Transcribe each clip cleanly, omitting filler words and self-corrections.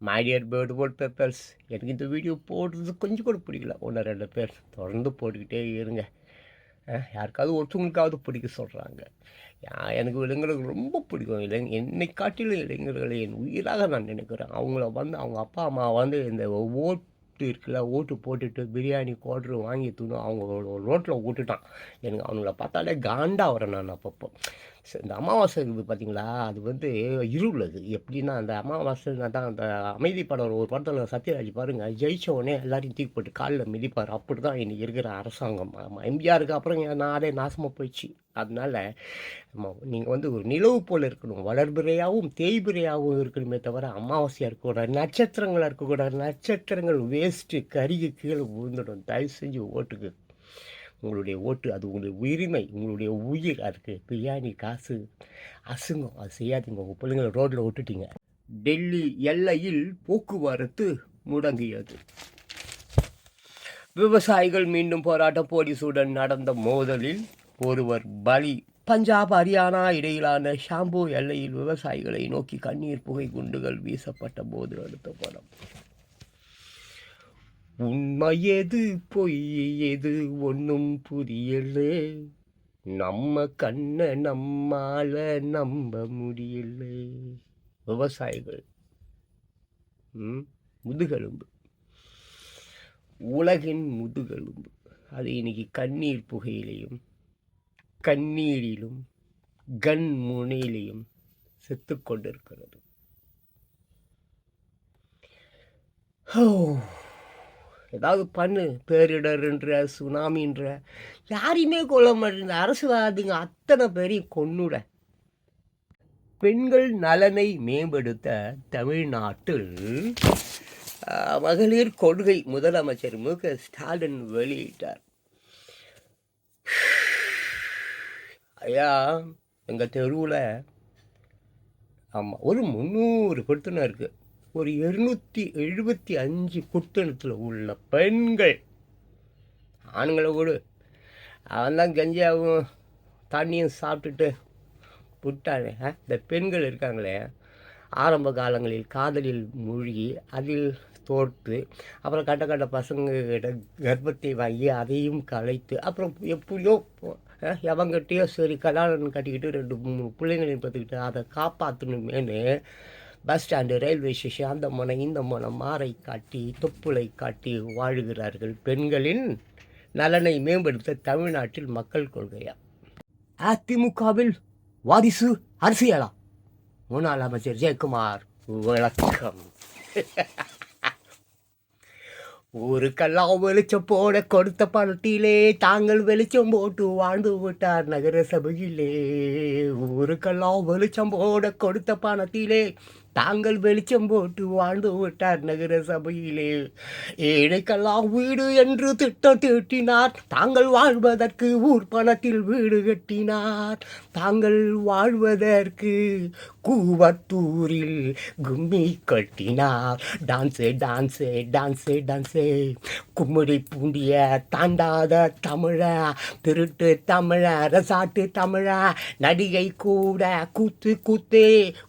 My dear beautiful peppers, எனக்கு இந்த video போடுறது கொஞ்சம் கூட பிடிக்கல. 1 2 பேர் தொடர்ந்து போட்டுக்கிட்டே இருங்க. யாருக்காவது ஒருத்தவங்களுக்காவது பிடிக்க சொல்கிறாங்க. எனக்கு இளைஞர்கள் ரொம்ப பிடிக்கும். என்னை காட்டிலும் இளைஞர்களை என் உயிராக நான் நினைக்கிறேன். அவங்கள வந்து அவங்க அப்பா அம்மா வந்து இந்த ஓட்டு இருக்குல்ல, ஓட்டு போட்டுட்டு பிரியாணி குவாட்ரு வாங்கி தூணும் அவங்களோட ரோட்டில் விட்டுட்டான். எனக்கு அவங்கள பார்த்தாலே காண்டா வரேன் நான் அப்பப்போ. இந்த அமாவாசை இருக்குது பார்த்தீங்களா, அது வந்து இருள். அது எப்படின்னா அந்த அமாவாசைன்னா தான் அந்த அமைதி படம் ஒரு படத்தில் சத்யராஜ் பாருங்கள், ஜெயிச்ச உடனே எல்லாரையும் தூக்கி போட்டு காலில் மிதிப்பார். அப்படி தான் இன்றைக்கி இருக்கிற அரசாங்கம். எம்ஜிஆருக்கு அப்புறம் நாடே நாசமாக போயிடுச்சு. அதனால நீங்கள் வந்து ஒரு நிலவு போல் இருக்கணும், வளர்பிறையாகவும் தேய்பிறையாகவும் இருக்கணுமே தவிர அமாவாசையாக இருக்கக்கூடாது, நட்சத்திரங்களாக இருக்கக்கூடாது. நட்சத்திரங்கள் வேஸ்ட்டு, கருகி கீழே விழுந்துடும். தயவு செஞ்சு ஓட்டுக்கு, உங்களுடைய ஓட்டு அது உங்களுடைய உரிமை, உங்களுடைய உயிர். அதுக்கு பிரியாணி காசு அசுங்கம், அது செய்யாதீங்க. உங்கள் பிள்ளைங்களை ரோட்டில் விட்டுட்டீங்க. டெல்லி எல்லையில் போக்குவரத்து முடங்கியது. விவசாயிகள் மீண்டும் போராட்டம். போலீசுடன் நடந்த மோதலில் ஒருவர் பலி. பஞ்சாப் ஹரியானா இடையிலான ஷாம்பு எல்லையில் விவசாயிகளை நோக்கி கண்ணீர் புகை குண்டுகள் வீசப்பட்ட போது அடுத்த படம். உண்மை எது பொய் எது ஒன்றும் புரியல, நம்ம கண்ணை நம்மால நம்ப முடியல. விவசாயிகள் முதுகெலும்பு, உலகின் முதுகெலும்பு. அது இன்னைக்கு கண்ணீர் புகையிலையும் கண்ணீரிலும் கண் முனையிலையும் செத்து கொண்டிருக்கிறது. ஏதாவது பண்ணு, பேரிடர்ன்ற சுனாமின்ற யாரையுமே கொல்ல மாட்டேங்குது. அரசுவாதிங்க அத்தனை பேரையும் கொன்னுட. பெண்கள் நலனை மேம்படுத்த தமிழ்நாட்டில் மகளிர் கொள்கை முதலமைச்சர் மு.க. ஸ்டாலின் வெளியிட்டார். ஐயா, எங்கள் தெருவில் ஆமாம் ஒரு 300 குடுத்தனம் இருக்குது. ஒரு 275 குடுத்தனத்தில் உள்ள பெண்கள், ஆண்களை கூட அவன் தான் கஞ்சியாகவும் தண்ணியும் சாப்பிட்டுட்டு விட்டாங்க. இந்த பெண்கள் இருக்காங்களே, ஆரம்ப காலங்களில் காதலில் மூழ்கி அதில் தோற்று, அப்புறம் கட்ட பசங்கக்கிட்ட கர்ப்பத்தை வாங்கி அதையும் கலைத்து, அப்புறம் எப்படியோ எவங்கிட்டயோ சரி கல்யாணம் கட்டிக்கிட்டு 2 3 பிள்ளைங்களையும் பார்த்துக்கிட்டு அதை காப்பாற்றணுமேனு பஸ் ஸ்டாண்டு, ரயில்வே ஸ்டேஷன், அந்த முனை இந்த முனை மாறை காட்டி தொப்புளை காட்டி வாழுகிறார்கள். பெண்களின் நலனை மேம்படுத்த தமிழ்நாட்டில் மக்கள் கொள்கையா? அதிமுகவில் வாரிசு அரசியலா? முன்னாள் அமைச்சர் ஜெயக்குமார் விளக்கம். ஊருக்கெல்லாம் வெளிச்சம் போட கொடுத்த பணத்திலே தாங்கள் வெளிச்சம் போட்டு வாழ்ந்து விட்டார் நகர சபையிலே. ஊருக்கெல்லாம் வெளிச்சம் போட கொடுத்த பணத்திலே தாங்கள் வெளிச்சம் போட்டு வாழ்ந்து விட்டார் நகர சபையிலே. ஏழைக்கெல்லாம் வீடு என்று திட்டம் தீட்டினார், தாங்கள் வாழ்வதற்கு ஊர் பணத்தில் வீடு கட்டினார். தாங்கள் வாழ்வதற்கு கூவத்தூரில் கும்மி கட்டினார். டான்ஸே டான்ஸே டான்ஸே டான்ஸே, கும்மிடி பூண்டிய தாண்டாத தமிழ, திருட்டு தமிழ, ரசாட்டு தமிழ, நடிகை கூட கூத்து கூத்தே,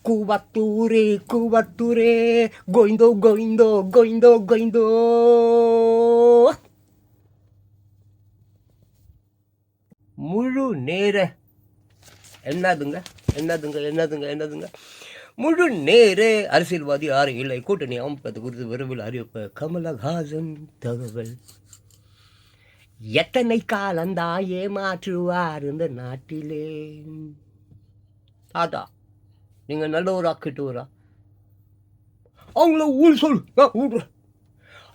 கூவத்தூரே கூவத்தூரே, கோயிந்தோ கோயிந்தோ கோயிந்தோ கோயிந்தோ. முழு நேர என்னதுங்க என்னதுங்க என்னதுங்க என்னதுங்க முழு நேர அரசியல்வாதி யாரு இல்லை, கூட்டணி அமைப்பது குறித்து விரைவில் அறிவிப்பு. கமலஹாசன் தகவல். எத்தனை காலந்தா ஏமாற்றுவார் இந்த நாட்டிலே? தாத்தா, நீங்க நல்லவரா கெட்டவரா? அவங்கள ஊர் சொல்லு, நான் விடுறேன்.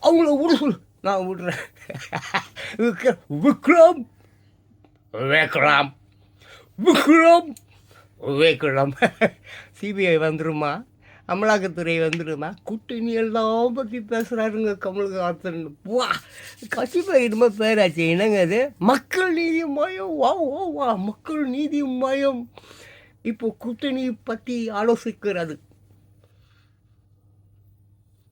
அவங்கள ஊர் சொல்லு, நான் விடுறேன். விக்ரம் விக்ரம் விக்ரம் விக்ரம். சிபிஐ வந்துருமா, அமலாக்கத்துறை வந்துடுமா? கூட்டணி எல்லாம் பற்றி பேசுகிறாருங்க கமல்ஹாசன். வா, கட்சிப்பா இனிமே பேராச்சு. என்னங்க அது? மக்கள் நீதி மையம். வா வா வா, மக்கள் நீதி மையம் இப்போ கூட்டணி பற்றி ஆலோசிக்கிறது.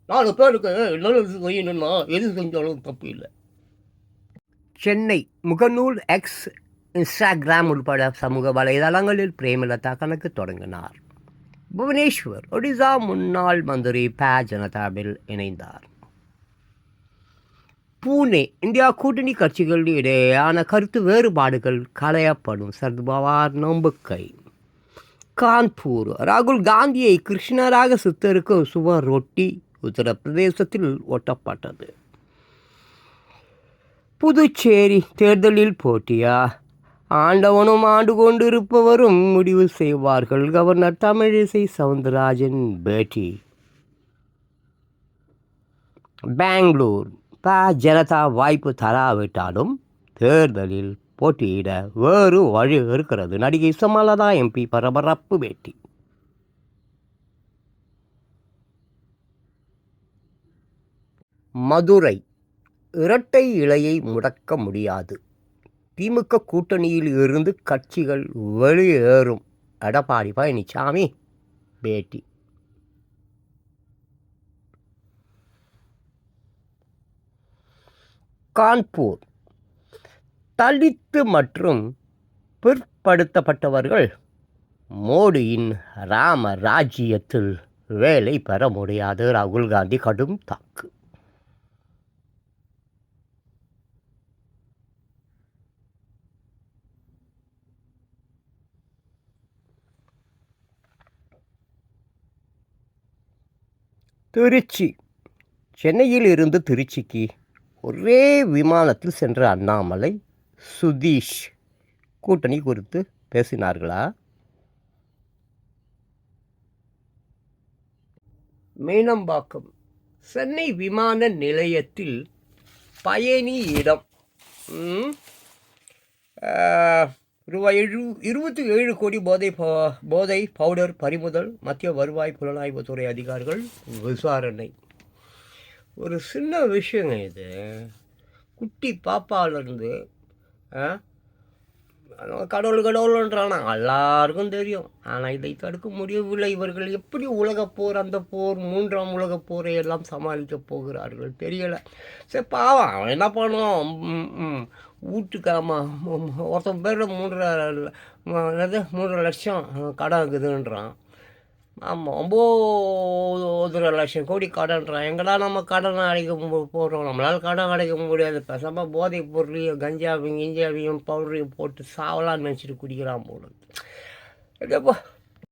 4 பேருக்கு நல்லது செய்யணும்னா எது செஞ்சாலும் தப்பு இல்லை. சென்னை முகநூல், எக்ஸ், இன்ஸ்டாகிராம் உட்பட சமூக வலைதளங்களில் பிரேமலதா கணக்கு தொடங்கினார். புவனேஸ்வர் ஒடிசா முன்னாள் மந்திரி ஜனதாவில் இணைந்தார். பூனே இந்தியா கூட்டணி கட்சிகள் இடையேயான கருத்து வேறுபாடுகள் களையப்படும் சர்துபவார் நம்பிக்கை. கான்பூர் ராகுல் காந்தியை கிருஷ்ணராக சித்தரிக்கும் சுவர் ரொட்டி உத்தரப்பிரதேசத்தில் ஒட்டப்பட்டது. புதுச்சேரி தேர்தலில் போட்டியா? ஆண்டவனும் ஆண்டு கொண்டிருப்பவரும் முடிவு செய்வார்கள். கவர்னர் தமிழிசை சவுந்தரராஜன் பேட்டி. பெங்களூர் ஜனதா வாய்ப்பு தராவிட்டாலும் தேர்தலில் போட்டியிட வேறு வழி இருக்கிறது. நடிகை சுமலதா எம்பி பரபரப்பு பேட்டி. மதுரை இரட்டை இலையை முடக்க முடியாது. திமுக கூட்டணியில் இருந்து கட்சிகள் வெளியேறும். எடப்பாடி பழனிசாமி பேட்டி. கான்பூர் தலித்து மற்றும் பிற்படுத்தப்பட்டவர்கள் மோடியின் ராம ராஜ்யத்தில் வேலை பெற முடியாது. ராகுல் காந்தி கடும் தாக்கு. திருச்சி சென்னையில் இருந்து திருச்சிக்கு ஒரே விமானத்தில் சென்ற அண்ணாமலை சுதீஷ் கூட்டணி குறித்து பேசினார்களா? மீனம்பாக்கம் சென்னை விமான நிலையத்தில் பயணியிடம் ரூபாய் 27 கோடி போதை பவுடர் பறிமுதல். மத்திய வருவாய் புலனாய்வுத்துறை அதிகாரிகள் விசாரணை. ஒரு சின்ன விஷயங்க இது. குட்டி பாப்பாவிலேருந்து கடவுள்ன்றானா எல்லாருக்கும் தெரியும். ஆனால் இதை தடுக்க முடியவில்லை. இவர்கள் எப்படி உலகப்போர், அந்த போர், 3ஆம் உலகப் போரை எல்லாம் சமாளிக்க போகிறார்கள் தெரியலை. சரி பாவம், அவன் என்ன பண்ணுவான்? வீட்டுக்காம ஒருத்தன் பேர் 3 லட்சம் கடன் இருக்குதுன்றான். ஆமாம், 9 லட்சம் கோடி கடன்றான். எங்கடா நம்ம கடனை அடைக்க போகிறோம்? நம்மளால் கடன் அடைக்க முடியாது. பேசாமல் போதை பொருளையும் கஞ்சாவையும் கிஞ்சாவையும் பவுடரையும் போட்டு சாவலான்னு நினச்சிட்டு குடிக்கிறான் போல.